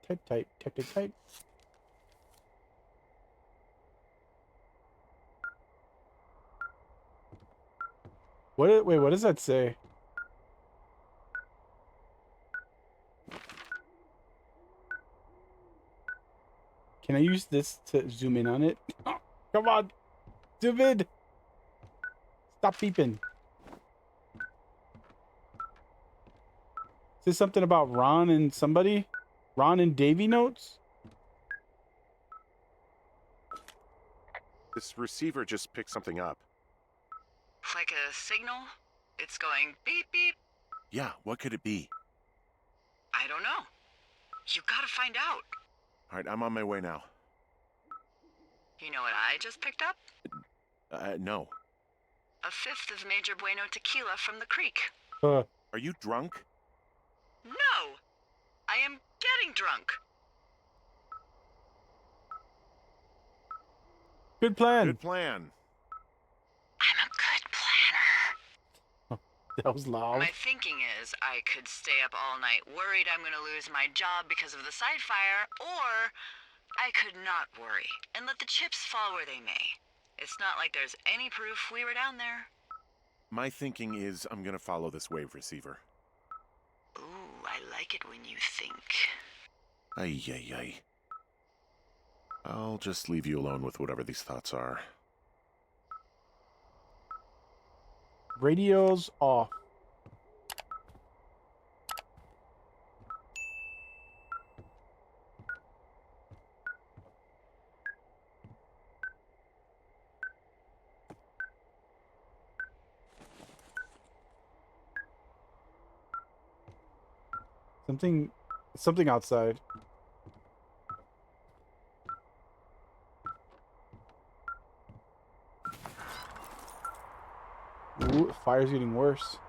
Tight, tight, tight, tight, tight. Wait, what does that say? Can I use this to zoom in on it? Oh, come on. Zoom in. Stop beeping. Is this something about Ron and somebody? Ron and Davy notes? This receiver just picked something up. Like a signal? It's going beep beep. Yeah, what could it be? I don't know. You gotta find out. All right, I'm on my way now. You know what I just picked up? No. A fifth of Major Bueno tequila from the creek. Are you drunk? No! I am getting drunk. Good plan. Good plan. I'm a good planner. That was loud. My thinking is I could stay up all night worried I'm gonna lose my job because of the side fire, or I could not worry and let the chips fall where they may. It's not like there's any proof we were down there. My thinking is I'm gonna follow this wave receiver. Ooh, I like it when you think. Ay, ay, ay. I'll just leave you alone with whatever these thoughts are. Radio's off. Something outside. Ooh, fire's getting worse.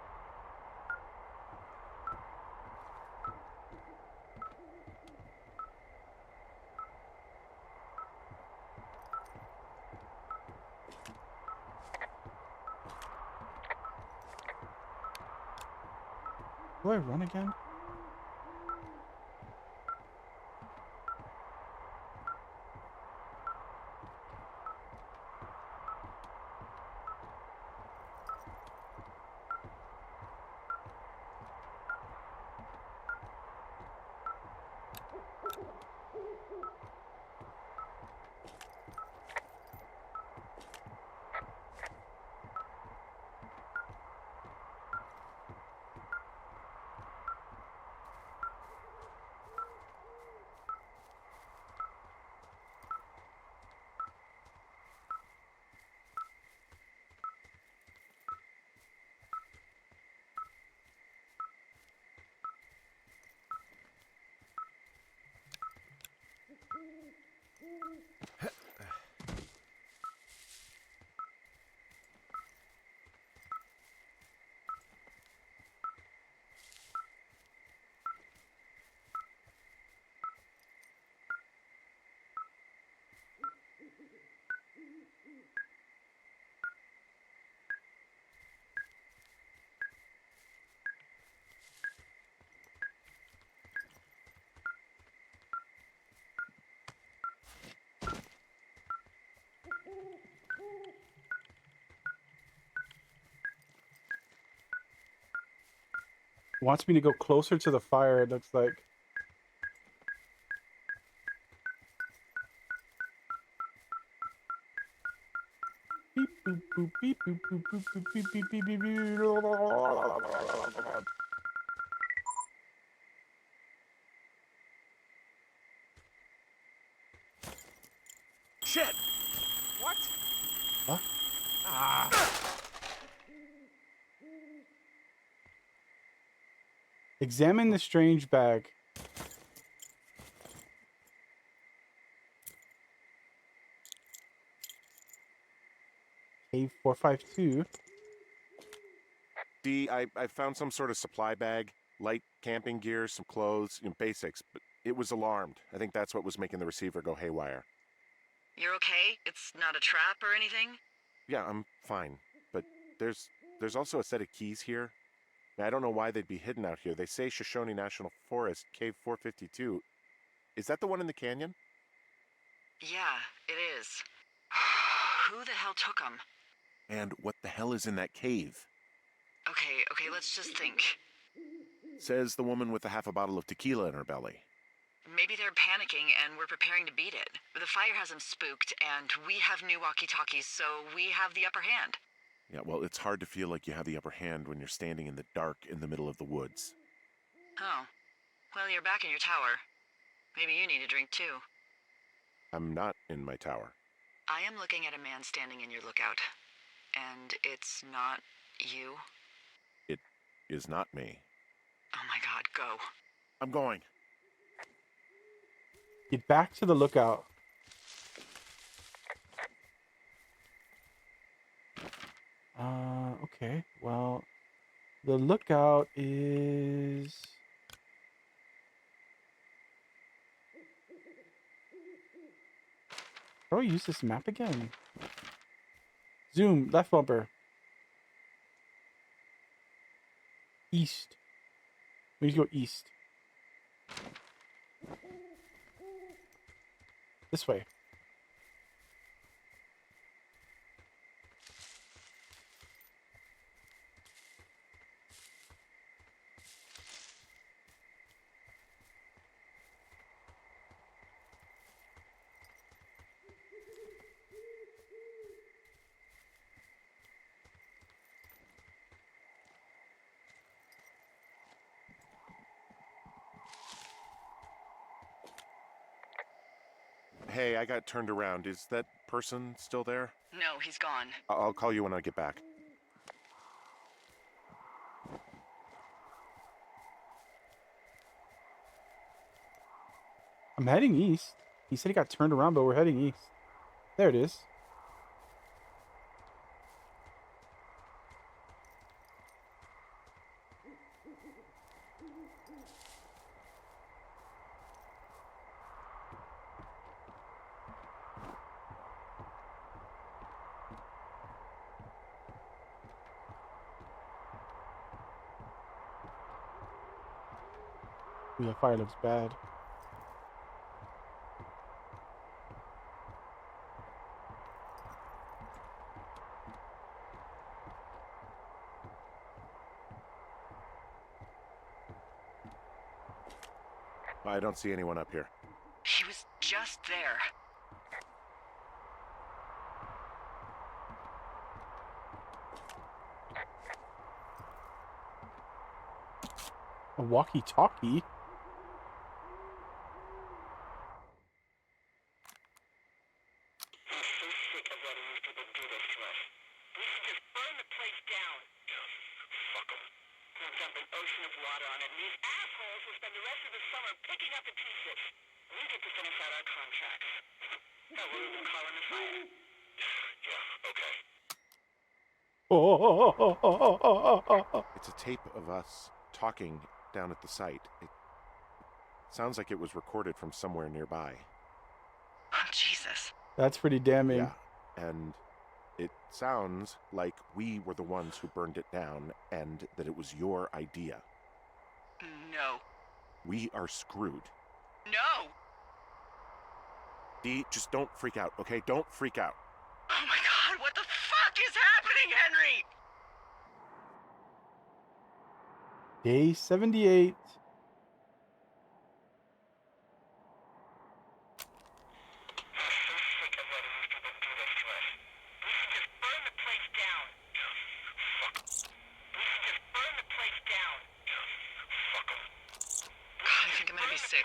Do I run again? Wants me to go closer to the fire, it looks like. Beep, boop, boop, beep, boop, boop, boop, boop, beep, beep, beep, beep, beep. Shit! What? Huh? Ah! Examine the strange bag. K452. I found some sort of supply bag, light camping gear, some clothes, basics, but it was alarmed. I think that's what was making the receiver go haywire. You're okay? It's not a trap or anything? Yeah, I'm fine, but there's also a set of keys here. I don't know why they'd be hidden out here. They say Shoshone National Forest, Cave 452. Is that the one in the canyon? Yeah, it is. Who the hell took them? And what the hell is in that cave? Okay, let's just think. Says the woman with a half a bottle of tequila in her belly. Maybe they're panicking and we're preparing to beat it. The fire has them spooked, and we have new walkie-talkies, so we have the upper hand. Yeah, well, it's hard to feel like you have the upper hand when you're standing in the dark in the middle of the woods. Oh. Well, you're back in your tower. Maybe you need a drink, too. I'm not in my tower. I am looking at a man standing in your lookout. And it's not you? It is not me. Oh my god, go. I'm going. Get back to the lookout. Okay. Well, the lookout is... How do I use this map again? Zoom, left bumper. East. We need to go east. This way. Hey, I got turned around. Is that person still there? No, he's gone. I'll call you when I get back. I'm heading east. He said he got turned around, but we're heading east. There it is. Ooh, that fire looks bad. I don't see anyone up here. He was just there. A walkie-talkie? Oh. It's a tape of us talking down at the site. It sounds like it was recorded from somewhere nearby. Oh, Jesus. That's pretty damning. Yeah, and it sounds like we were the ones who burned it down and that it was your idea. No. We are screwed. No! Dee, just don't freak out, okay? Don't freak out. Oh my god, what the fuck is happening, Henry? Day 78. I think I'm gonna be sick.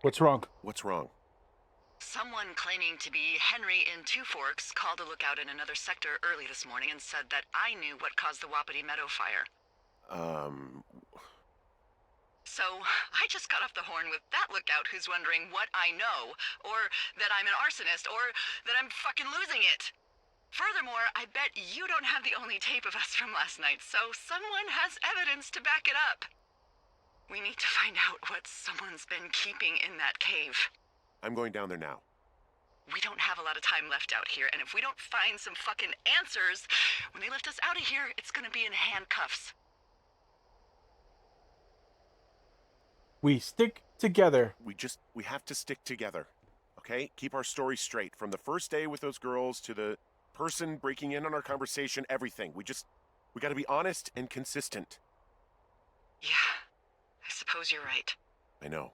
What's wrong? What's wrong? Someone claiming to be Henry in Two Forks called a lookout in another sector early this morning and said that I knew what caused the Wapiti Meadow fire. So, I just got off the horn with that lookout who's wondering what I know, or that I'm an arsonist, or that I'm fucking losing it. Furthermore, I bet you don't have the only tape of us from last night, so someone has evidence to back it up. We need to find out what someone's been keeping in that cave. I'm going down there now. We don't have a lot of time left out here, and if we don't find some fucking answers, when they lift us out of here, it's gonna be in handcuffs. We stick together. We have to stick together. Okay? Keep our story straight. From the first day with those girls to the person breaking in on our conversation, everything. We got to be honest and consistent. Yeah, I suppose you're right. I know.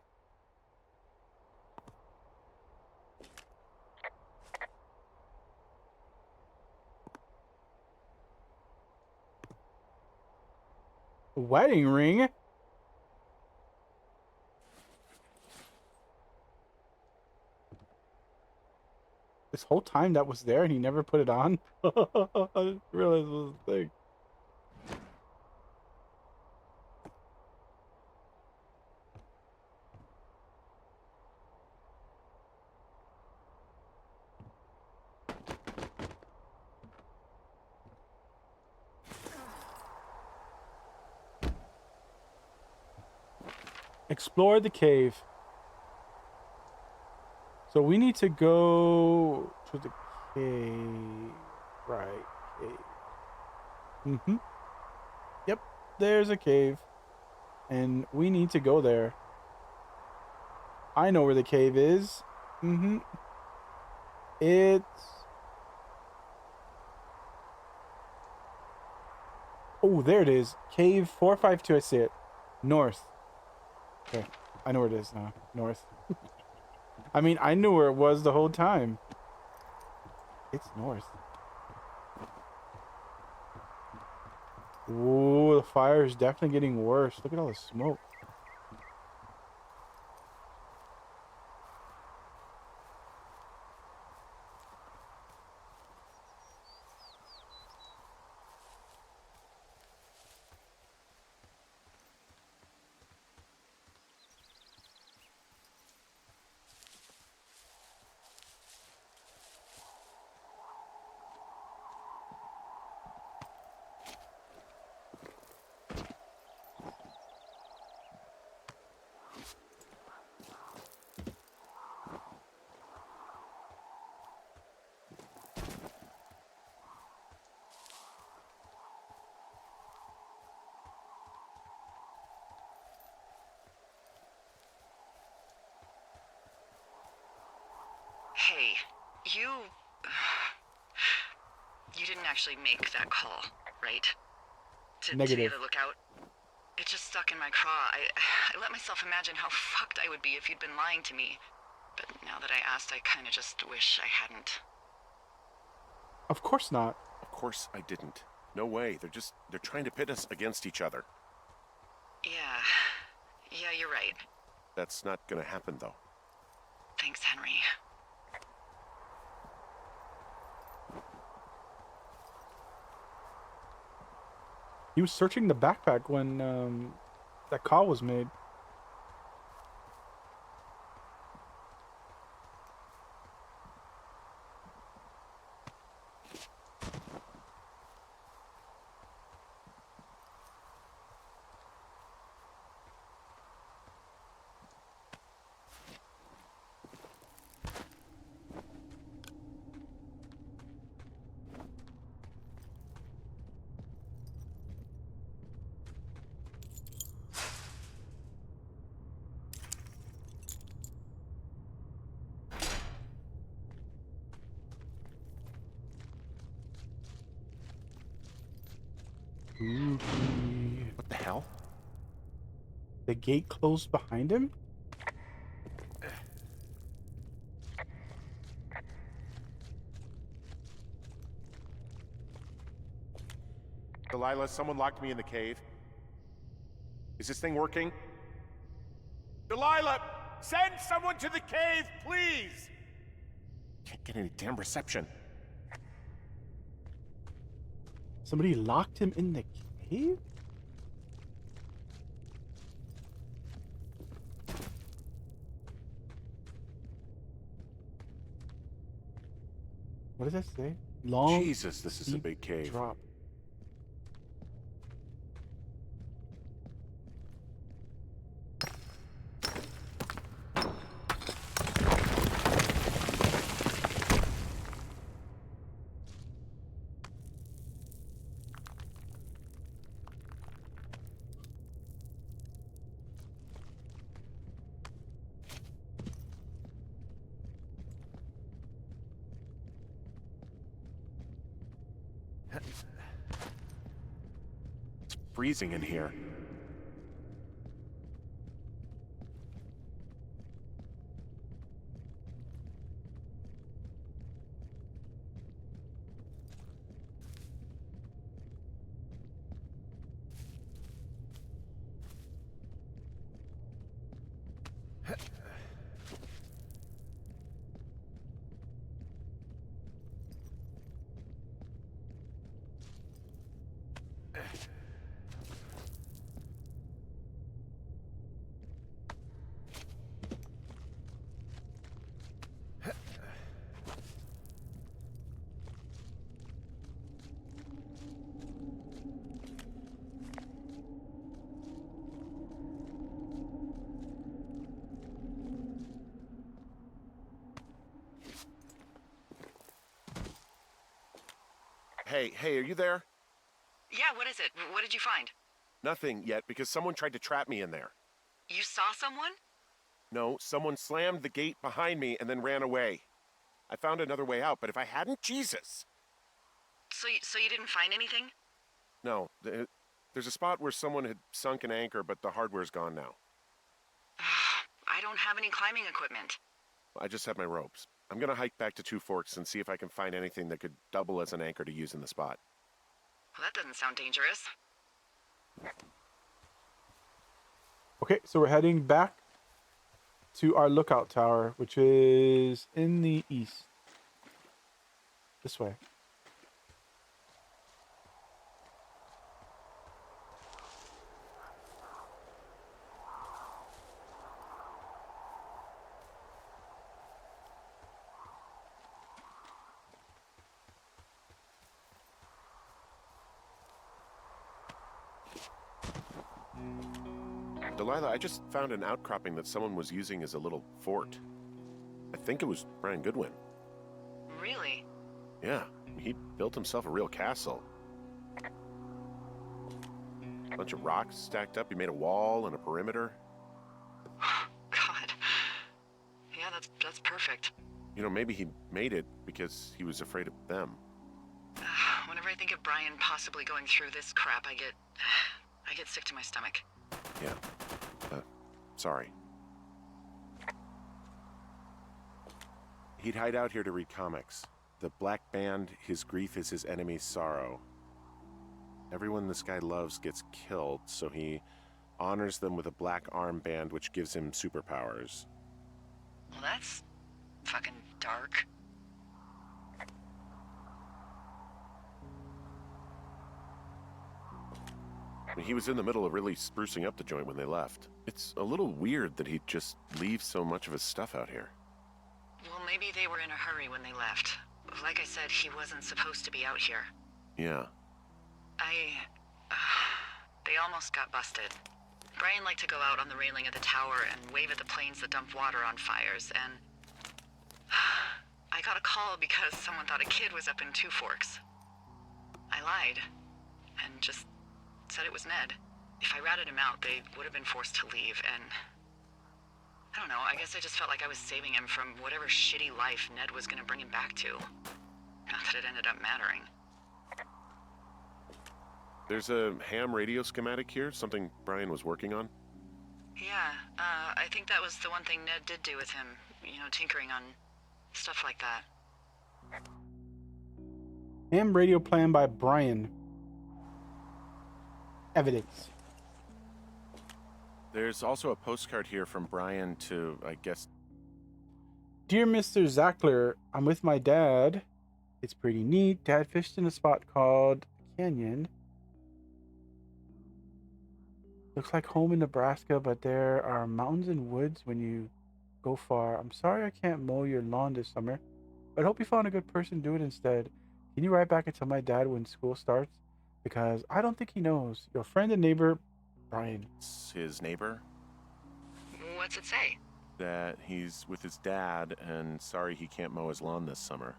Wedding ring? This whole time that was there and he never put it on? I didn't realize it was a thing. Explore the cave. So we need to go to the cave. Right. Cave. Yep. There's a cave. And we need to go there. I know where the cave is. It's... Oh, there it is. Cave 452. I see it. North. Okay. I know where it is now. North. I mean, I knew where it was the whole time. It's north. Ooh, the fire is definitely getting worse. Look at all the smoke. Hey, you didn't actually make that call, right? To be Negative. the lookout? It just stuck in my craw. I let myself imagine how fucked I would be if you'd been lying to me. But now that I asked, I kind of just wish I hadn't. Of course not. Of course I didn't. No way. They're trying to pit us against each other. Yeah, you're right. That's not gonna happen, though. Thanks, Henry. He was searching the backpack when that call was made. Spooky. What the hell? The gate closed behind him? Delilah, someone locked me in the cave. Is this thing working? Delilah! Send someone to the cave, please! Can't get any damn reception. Somebody locked him in the cave? What does that say? Long. Jesus, this is a steep big cave. Drop. freezing in here. Hey, are you there? Yeah, what is it? What did you find? Nothing yet, because someone tried to trap me in there. You saw someone? No, someone slammed the gate behind me and then ran away. I found another way out, but if I hadn't, Jesus! So you didn't find anything? No, there's a spot where someone had sunk an anchor, but the hardware's gone now. I don't have any climbing equipment. I just have my ropes. I'm gonna hike back to Two Forks and see if I can find anything that could double as an anchor to use in the spot. Well, that doesn't sound dangerous. Okay, so we're heading back to our lookout tower, which is in the east. This way. Delilah, I just found an outcropping that someone was using as a little fort. I think it was Brian Goodwin. Really? Yeah, he built himself a real castle. A bunch of rocks stacked up. He made a wall and a perimeter. God. Yeah, that's perfect. You know, maybe he made it because he was afraid of them. Whenever I think of Brian possibly going through this crap, I get sick to my stomach. Yeah. Sorry. He'd hide out here to read comics. The Black Band, his grief is his enemy's sorrow. Everyone this guy loves gets killed, so he honors them with a black armband which gives him superpowers. Well, that's fucking dark. He was in the middle of really sprucing up the joint when they left. It's a little weird that he'd just leave so much of his stuff out here. Well, maybe they were in a hurry when they left. Like I said, he wasn't supposed to be out here. Yeah. They almost got busted. Brian liked to go out on the railing of the tower and wave at the planes that dump water on fires, and I got a call because someone thought a kid was up in Two Forks. I lied, and just said it was Ned. If I ratted him out, they would have been forced to leave, and I don't know, I guess I just felt like I was saving him from whatever shitty life Ned was gonna bring him back to. Not that it ended up mattering. There's a ham radio schematic here, something Brian was working on. Yeah, I think that was the one thing Ned did do with him. You know, tinkering on stuff like that. Ham radio plan by Brian. Evidence. There's also a postcard here from Brian to, I guess... Dear Mr. Zackler, I'm with my dad. It's pretty neat. Dad fished in a spot called Canyon. Looks like home in Nebraska, but there are mountains and woods when you go far. I'm sorry I can't mow your lawn this summer, but I hope you found a good person to do it instead. Can you write back and tell my dad when school starts? Because I don't think he knows. Your friend and neighbor, Brian. It's his neighbor. What's it say? That he's with his dad and sorry he can't mow his lawn this summer.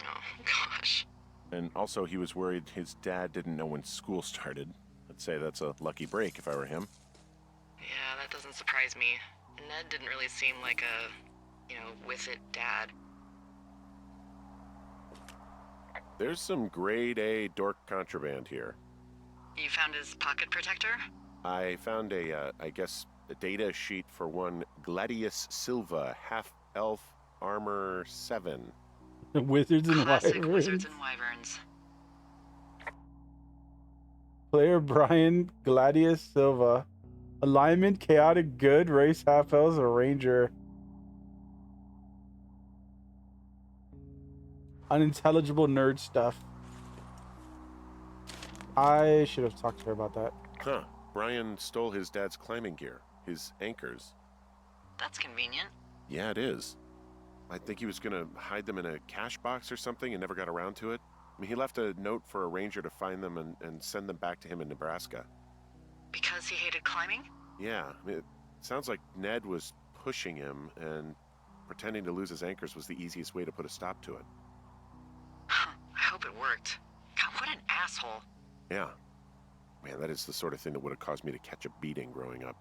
Oh, gosh. And also he was worried his dad didn't know when school started. I'd say that's a lucky break if I were him. Yeah, that doesn't surprise me. Ned didn't really seem like a, with it dad. There's some grade A dork contraband here. You found his pocket protector? I found I guess, a data sheet for one Gladius Silva, half-elf, armor 7. Wizards and Classic Wyverns. wizards and wyverns. Player Brian Gladius Silva. Alignment, chaotic good, race half elves, a ranger. Unintelligible nerd stuff. I should have talked to her about that. Huh. Brian stole his dad's climbing gear, his anchors. That's convenient. Yeah, it is. I think he was gonna hide them in a cash box or something and never got around to it. I mean, he left a note for a ranger to find them and send them back to him in Nebraska. Because he hated climbing? Yeah, I mean, it sounds like Ned was pushing him, and pretending to lose his anchors was the easiest way to put a stop to it. I hope it worked. God, what an asshole. Yeah. Man, that is the sort of thing that would have caused me to catch a beating growing up.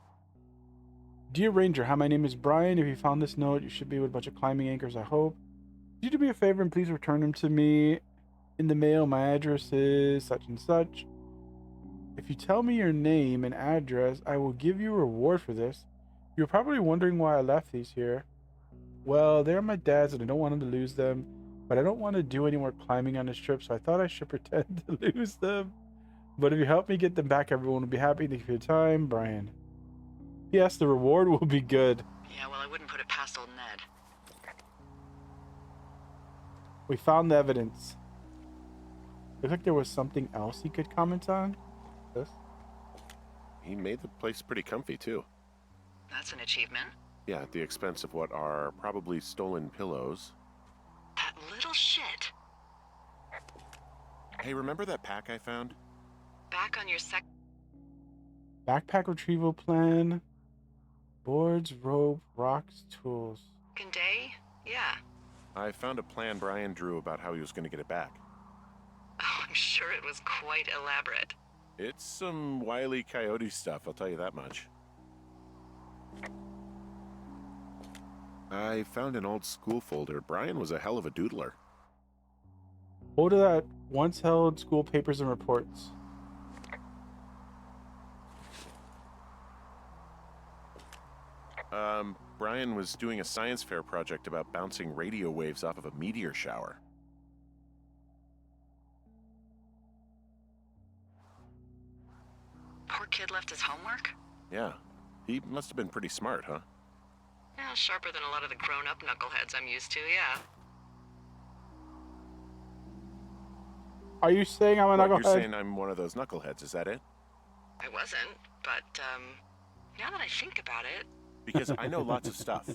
Dear Ranger, hi, my name is Brian. If you found this note, you should be with a bunch of climbing anchors, I hope. Could you do me a favor and please return them to me in the mail? My address is such and such. If you tell me your name and address, I will give you a reward for this. You're probably wondering why I left these here. Well, they're my dad's and I don't want him to lose them, but I don't want to do any more climbing on this trip, so I thought I should pretend to lose them. But if you help me get them back, everyone will be happy. Thank you for your time, Brian. Yes, the reward will be good. Yeah, well, I wouldn't put it past old Ned. We found the evidence. Looked like there was something else he could comment on. This? He made the place pretty comfy, too. That's an achievement. Yeah, at the expense of what are probably stolen pillows. That little shit. Hey, remember that pack I found? Back on your Backpack retrieval plan. Boards, rope, rocks, tools. second day? Yeah. I found a plan Brian drew about how he was going to get it back. Oh, I'm sure it was quite elaborate. It's some Wile E. Coyote stuff, I'll tell you that much. I found an old school folder. Brian was a hell of a doodler. Folder that once held school papers and reports. Brian was doing a science fair project about bouncing radio waves off of a meteor shower. Poor kid left his homework? Yeah, he must have been pretty smart, huh? Yeah, sharper than a lot of the grown-up knuckleheads I'm used to, yeah. Are you saying I'm a What, knucklehead? you're saying I'm one of those knuckleheads, is that it? I wasn't, but, now that I think about it... Because I know lots of stuff.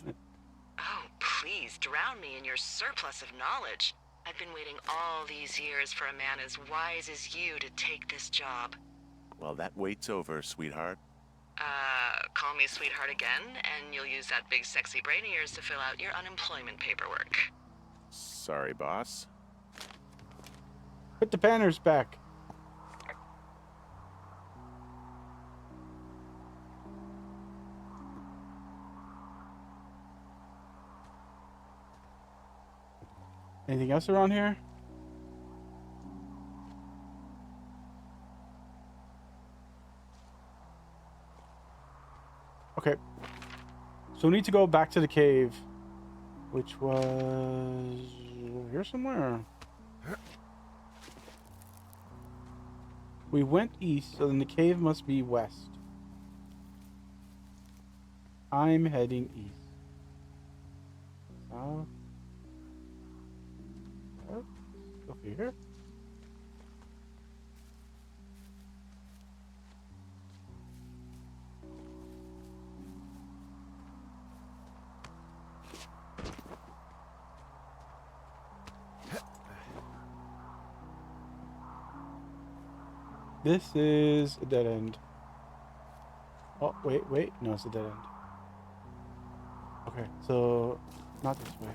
Oh, please, drown me in your surplus of knowledge. I've been waiting all these years for a man as wise as you to take this job. Well, that wait's over, sweetheart. Call me sweetheart again, and you'll use that big sexy brain of yours to fill out your unemployment paperwork. Sorry, boss. Put the banners back. Anything else around here? Okay. So we need to go back to the cave, which was here somewhere. We went east, so then the cave must be west. I'm heading east. South. Over here. This is a dead end. Oh, wait. No, it's a dead end. Okay, so not this way.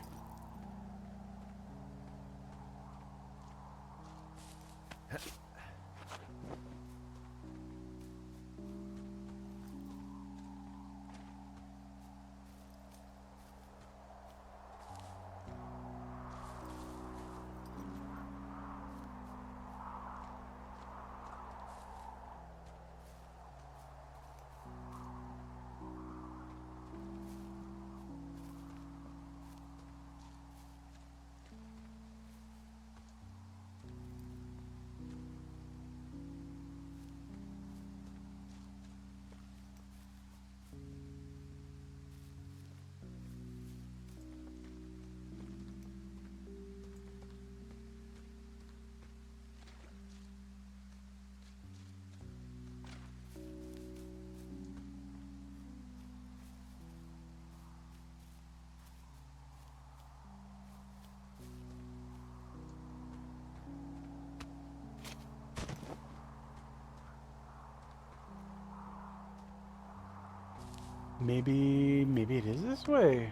Maybe it is this way.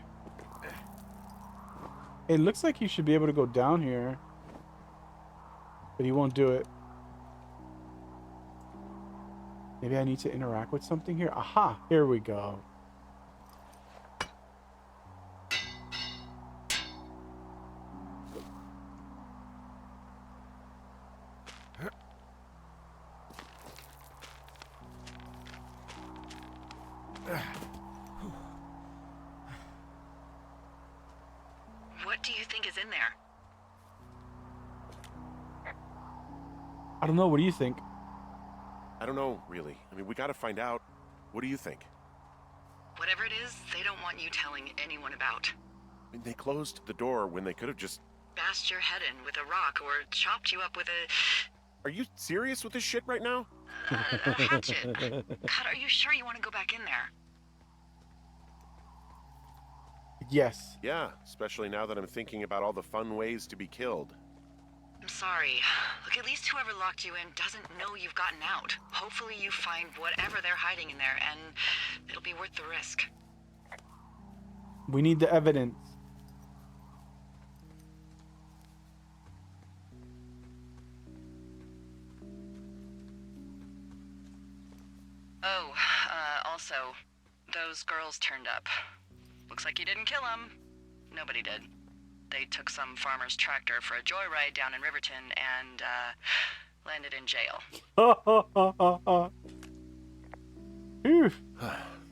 It looks like he should be able to go down here. But he won't do it. Maybe I need to interact with something here. Aha! Here we go. What do you think is in there? I don't know. What do you think? I don't know, really. I mean, we gotta find out. What do you think? Whatever it is, they don't want you telling anyone about. I mean, they closed the door when they could have just... Bashed your head in with a rock or chopped you up with a... Are you serious with this shit right now? a hatchet. God, are you sure you want to go back in there? Yes. Yeah, especially now that I'm thinking about all the fun ways to be killed. I'm sorry. Look, at least whoever locked you in doesn't know you've gotten out. Hopefully you find whatever they're hiding in there, and it'll be worth the risk. We need the evidence. Oh, also, those girls turned up. Looks like you didn't kill them. Nobody did. They took some farmer's tractor for a joyride down in Riverton and, landed in jail. Phew.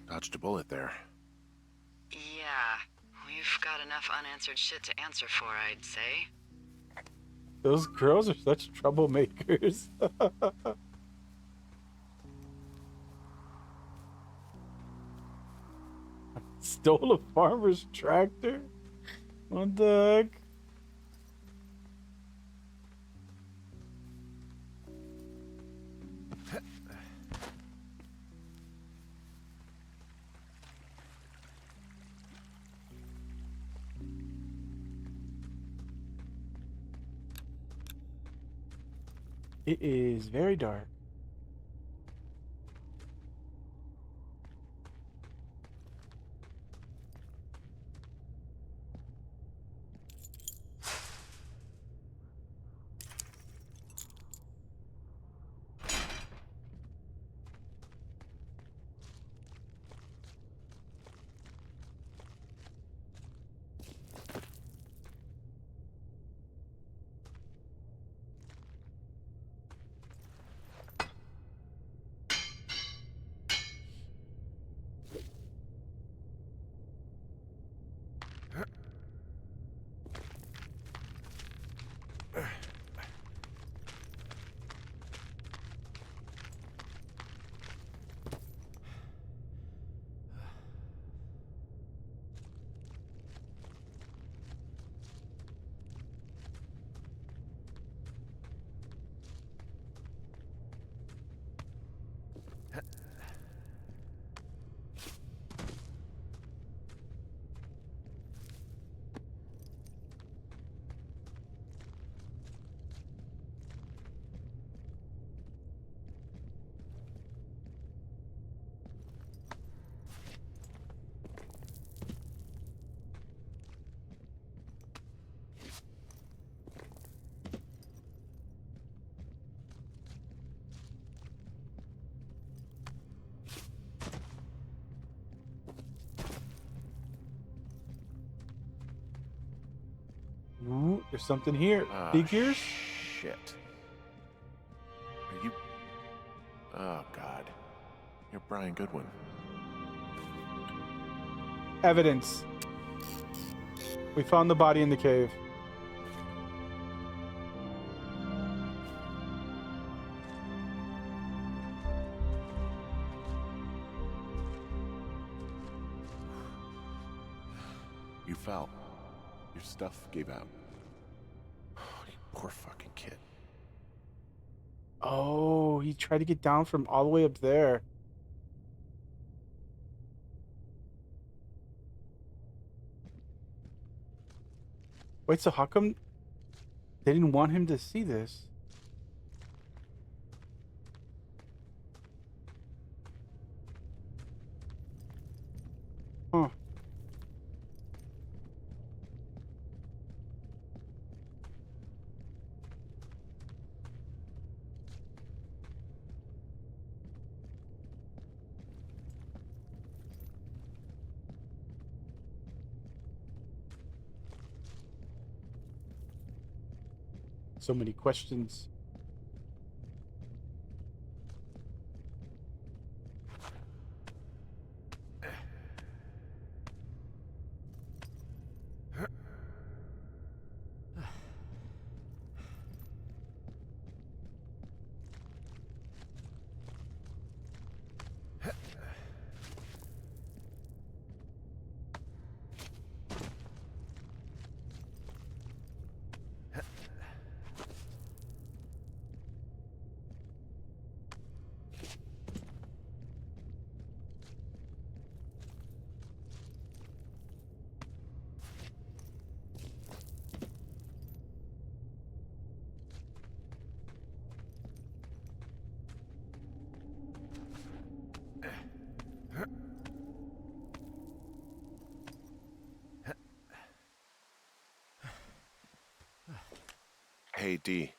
Dodged a bullet there. Yeah, we've got enough unanswered shit to answer for, I'd say. Those girls are such troublemakers. Stole a farmer's tractor? What the heck? It is very dark. Ooh, there's something here. Figures? Shit. Are you... Oh, God. You're Brian Goodwin. Evidence. We found the body in the cave. You fell. Your stuff gave out. Oh, you poor fucking kid. Oh, he tried to get down from all the way up there. Wait, so how come they didn't want him to see this? So many questions. Hey, D.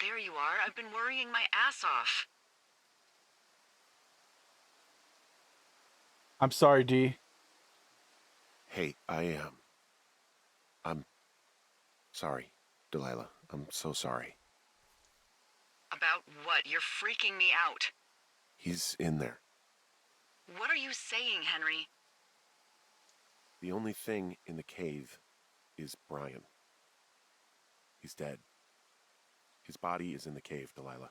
There you are. I've been worrying my ass off. I'm sorry, D. Hey, I'm sorry, Delilah. I'm so sorry. About what? You're freaking me out. He's in there. What are you saying, Henry? The only thing in the cave is Brian. He's dead. His body is in the cave, Delilah.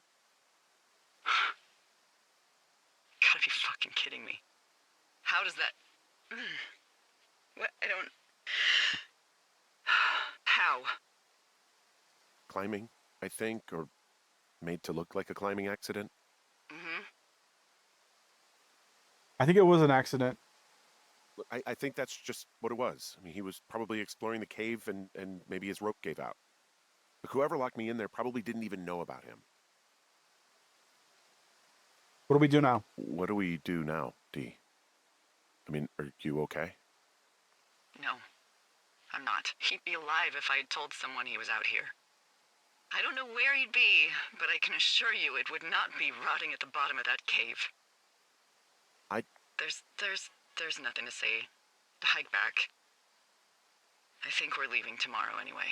Gotta be fucking kidding me. How does that... What? I don't... How? Climbing, I think, or made to look like a climbing accident. Mm-hmm. I think it was an accident. Look, I think that's just what it was. I mean, he was probably exploring the cave and maybe his rope gave out. But whoever locked me in there probably didn't even know about him. What do we do now? What do we do now, D? I mean, are you okay? No, I'm not. He'd be alive if I had told someone he was out here. I don't know where he'd be, but I can assure you it would not be rotting at the bottom of that cave. There's nothing to say. Hike back. I think we're leaving tomorrow anyway.